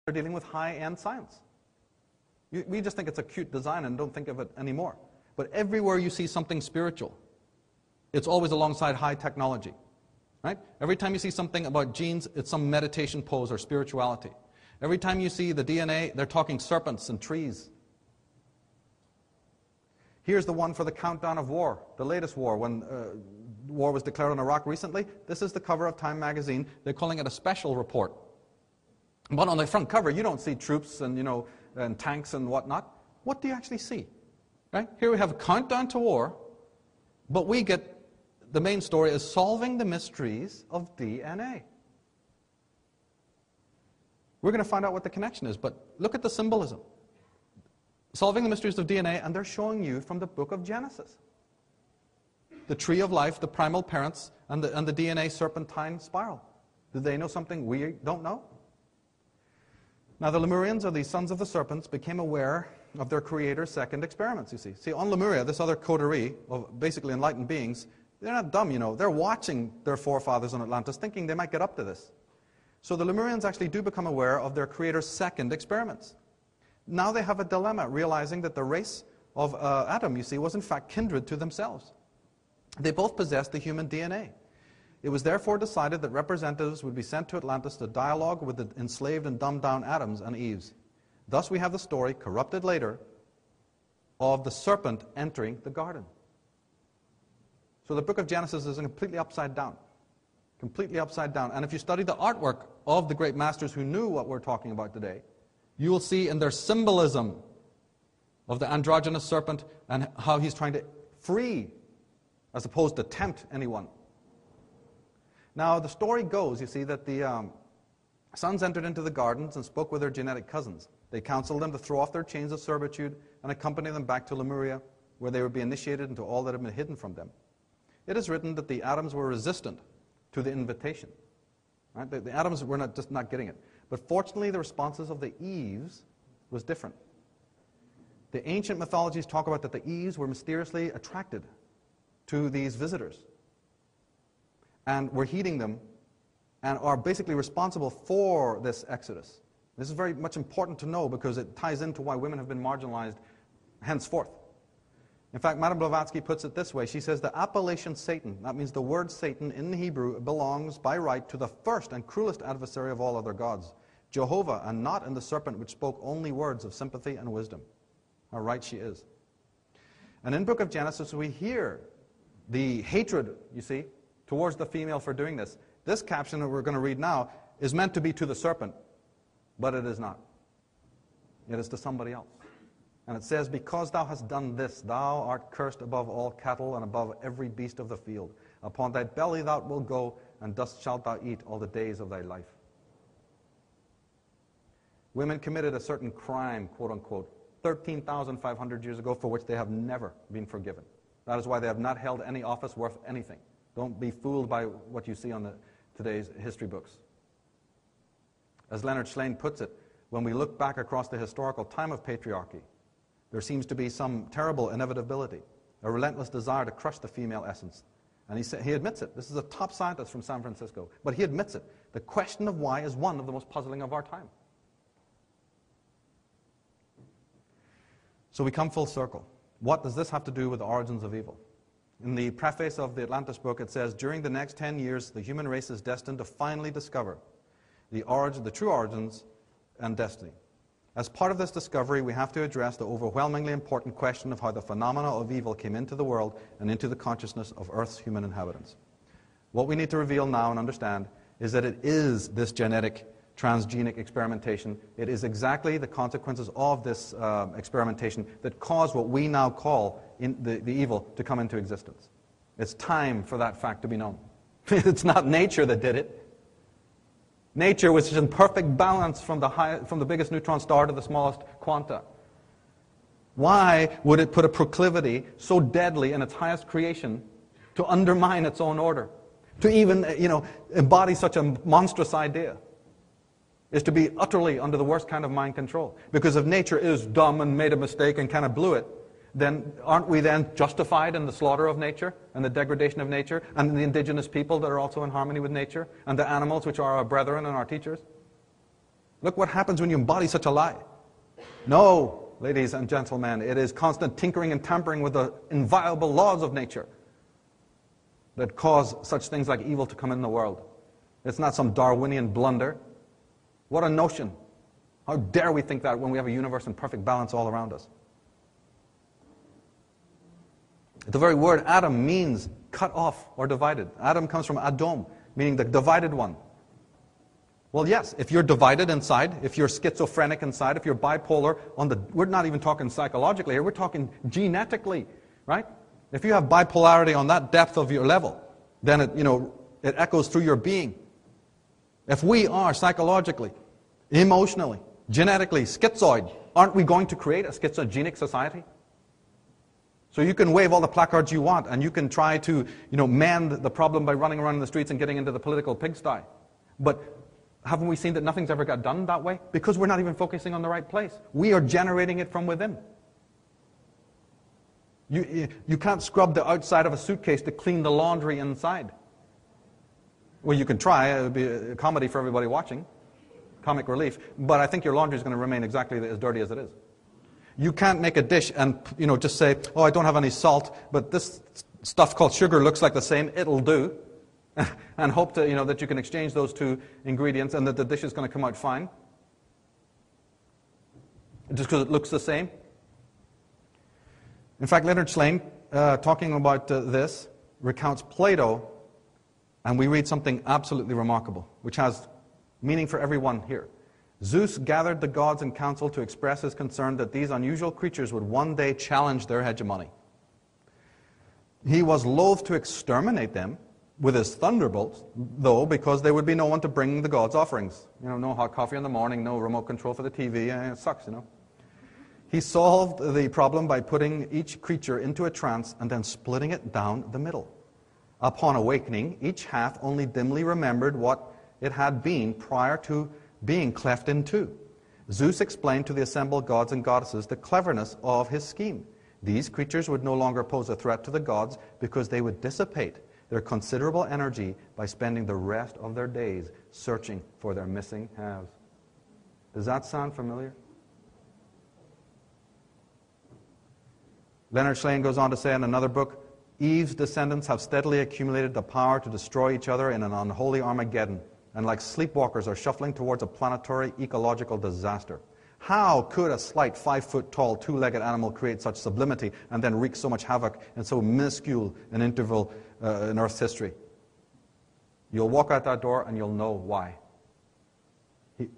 They're dealing with high-end science. We just think it's a cute design and don't think of it anymore. But everywhere you see something spiritual, it's always alongside high technology. Right? Every time you see something about genes, it's some meditation pose or spirituality. Every time you see the DNA, they're talking serpents and trees. Here's the one for the countdown of war, the latest war, when war was declared on Iraq recently. This is the cover of Time magazine. They're calling it a special report. But on the front cover, you don't see troops and, and tanks and whatnot. What do you actually see? Right? Here we have a countdown to war, but we get, the main story is solving the mysteries of DNA. We're going to find out what the connection is, but look at the symbolism. Solving the mysteries of DNA, and they're showing you from the book of Genesis. The tree of life, the primal parents, and the DNA serpentine spiral. Do they know something we don't know? Now the Lemurians, or the sons of the serpents, became aware of their creator's second experiments, you see. See, on Lemuria, this other coterie of basically enlightened beings, they're not dumb, They're watching their forefathers on Atlantis, thinking they might get up to this. So the Lemurians actually do become aware of their creator's second experiments. Now they have a dilemma, realizing that the race of Adam, you see, was in fact kindred to themselves. They both possessed the human DNA. It was therefore decided that representatives would be sent to Atlantis to dialogue with the enslaved and dumbed down Adams and Eves. Thus we have the story, corrupted later, of the serpent entering the garden. So the book of Genesis is completely upside down. Completely upside down. And if you study the artwork of the great masters who knew what we're talking about today, you will see in their symbolism of the androgynous serpent and how he's trying to free as opposed to tempt anyone. Now the story goes, you see, that the sons entered into the gardens and spoke with their genetic cousins. They counseled them to throw off their chains of servitude and accompany them back to Lemuria, where they would be initiated into all that had been hidden from them. It is written that the Adams were resistant to the invitation. Right? The Adams were just not getting it. But fortunately, the responses of the Eves was different. The ancient mythologies talk about that the Eves were mysteriously attracted to these visitors and were heeding them and are basically responsible for this exodus. This is very much important to know because it ties into why women have been marginalized henceforth. In fact, Madame Blavatsky puts it this way. She says the appellation Satan, that means the word Satan in Hebrew, belongs by right to the first and cruelest adversary of all other gods, Jehovah, and not in the serpent which spoke only words of sympathy and wisdom. How right she is. And in the book of Genesis, we hear the hatred, you see, towards the female for doing this. This caption that we're going to read now is meant to be to the serpent, but it is not. It is to somebody else. And it says, because thou hast done this, thou art cursed above all cattle and above every beast of the field. Upon thy belly thou wilt go, and dust shalt thou eat all the days of thy life. Women committed a certain crime, quote unquote, 13,500 years ago, for which they have never been forgiven. That is why they have not held any office worth anything. Don't be fooled by what you see on today's history books. As Leonard Shlain puts it, when we look back across the historical time of patriarchy, there seems to be some terrible inevitability, a relentless desire to crush the female essence. And he admits it. This is a top scientist from San Francisco, but he admits it. The question of why is one of the most puzzling of our time. So we come full circle. What does this have to do with the origins of evil? In the preface of the Atlantis book, it says, during the next 10 years, the human race is destined to finally discover the true origins and destiny. As part of this discovery, we have to address the overwhelmingly important question of how the phenomena of evil came into the world and into the consciousness of Earth's human inhabitants. What we need to reveal now and understand is that it is this genetic, transgenic experimentation. It is exactly the consequences of this experimentation that caused what we now call the evil to come into existence. It's time for that fact to be known. It's not nature that did it. Nature was in perfect balance from the biggest neutron star to the smallest quanta. Why would it put a proclivity so deadly in its highest creation to undermine its own order? To even, embody such a monstrous idea is to be utterly under the worst kind of mind control. Because if nature is dumb and made a mistake and kind of blew it, then aren't we then justified in the slaughter of nature and the degradation of nature and the indigenous people that are also in harmony with nature and the animals which are our brethren and our teachers? Look what happens when you embody such a lie. No, ladies and gentlemen, it is constant tinkering and tampering with the inviolable laws of nature that cause such things like evil to come in the world. It's not some Darwinian blunder. What a notion. How dare we think that when we have a universe in perfect balance all around us? The very word Adam means cut off or divided. Adam comes from Adom, meaning the divided one. Well, yes, if you're divided inside, if you're schizophrenic inside, if you're bipolar, we're not even talking psychologically here, we're talking genetically, right? If you have bipolarity on that depth of your level, then it echoes through your being. If we are psychologically, emotionally, genetically schizoid, aren't we going to create a schizogenic society? So you can wave all the placards you want, and you can try to, mend the problem by running around in the streets and getting into the political pigsty. But haven't we seen that nothing's ever got done that way? Because we're not even focusing on the right place. We are generating it from within. You can't scrub the outside of a suitcase to clean the laundry inside. Well, you can try. It would be a comedy for everybody watching. Comic relief. But I think your laundry is going to remain exactly as dirty as it is. You can't make a dish and just say, oh, I don't have any salt, but this stuff called sugar looks like the same. It'll do. And hope to, that you can exchange those two ingredients and that the dish is going to come out fine. Just because it looks the same. In fact, Leonard Shlain, talking about this, recounts Plato, and we read something absolutely remarkable, which has meaning for everyone here. Zeus gathered the gods in council to express his concern that these unusual creatures would one day challenge their hegemony. He was loath to exterminate them with his thunderbolts, though, because there would be no one to bring the gods offerings. No hot coffee in the morning, no remote control for the TV, it sucks, He solved the problem by putting each creature into a trance and then splitting it down the middle. Upon awakening, each half only dimly remembered what it had been prior to being cleft in two. Zeus explained to the assembled gods and goddesses the cleverness of his scheme. These creatures would no longer pose a threat to the gods because they would dissipate their considerable energy by spending the rest of their days searching for their missing halves. Does that sound familiar? Leonard Shlain goes on to say in another book, Eve's descendants have steadily accumulated the power to destroy each other in an unholy Armageddon, and like sleepwalkers are shuffling towards a planetary ecological disaster. How could a slight 5-foot-tall, two-legged animal create such sublimity and then wreak so much havoc in so minuscule an interval in Earth's history? You'll walk out that door and you'll know why.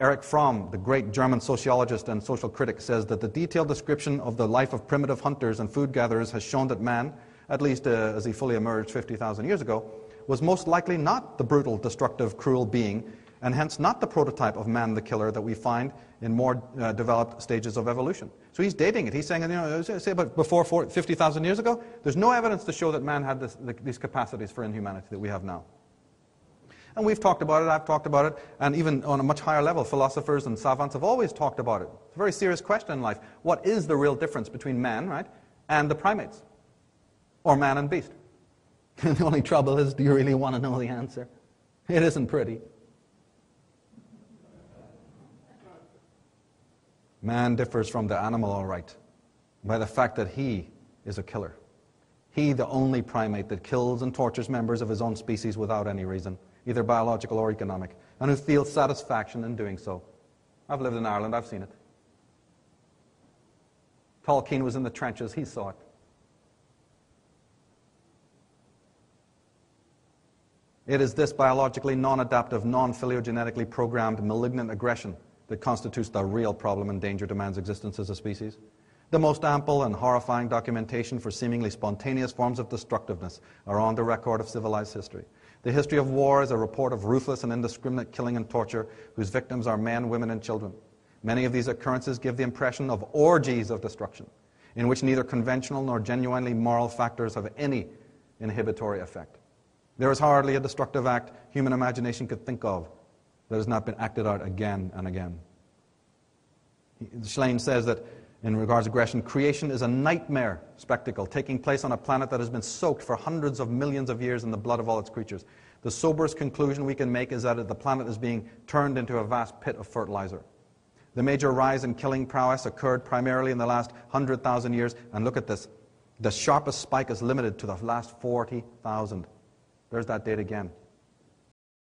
Erich Fromm, the great German sociologist and social critic, says that the detailed description of the life of primitive hunters and food gatherers has shown that man, at least as he fully emerged 50,000 years ago, was most likely not the brutal, destructive, cruel being, and hence not the prototype of man the killer that we find in more developed stages of evolution. So he's dating it. He's saying, say about before 50,000 years ago, there's no evidence to show that man had these capacities for inhumanity that we have now. And we've talked about it, I've talked about it, and even on a much higher level, philosophers and savants have always talked about it. It's a very serious question in life. What is the real difference between man, right, and the primates? Or man and beast? The only trouble is, do you really want to know the answer? It isn't pretty. Man differs from the animal, all right, by the fact that he is a killer. He, the only primate that kills and tortures members of his own species without any reason, either biological or economic, and who feels satisfaction in doing so. I've lived in Ireland, I've seen it. Tolkien was in the trenches, he saw it. It is this biologically non-adaptive, non-phylogenetically programmed malignant aggression that constitutes the real problem and danger to man's existence as a species. The most ample and horrifying documentation for seemingly spontaneous forms of destructiveness are on the record of civilized history. The history of war is a report of ruthless and indiscriminate killing and torture whose victims are men, women, and children. Many of these occurrences give the impression of orgies of destruction, in which neither conventional nor genuinely moral factors have any inhibitory effect. There is hardly a destructive act human imagination could think of that has not been acted out again and again. Shlain says that in regards to aggression, creation is a nightmare spectacle taking place on a planet that has been soaked for hundreds of millions of years in the blood of all its creatures. The soberest conclusion we can make is that the planet is being turned into a vast pit of fertilizer. The major rise in killing prowess occurred primarily in the last 100,000 years, and look at this. The sharpest spike is limited to the last 40,000. There's that date again.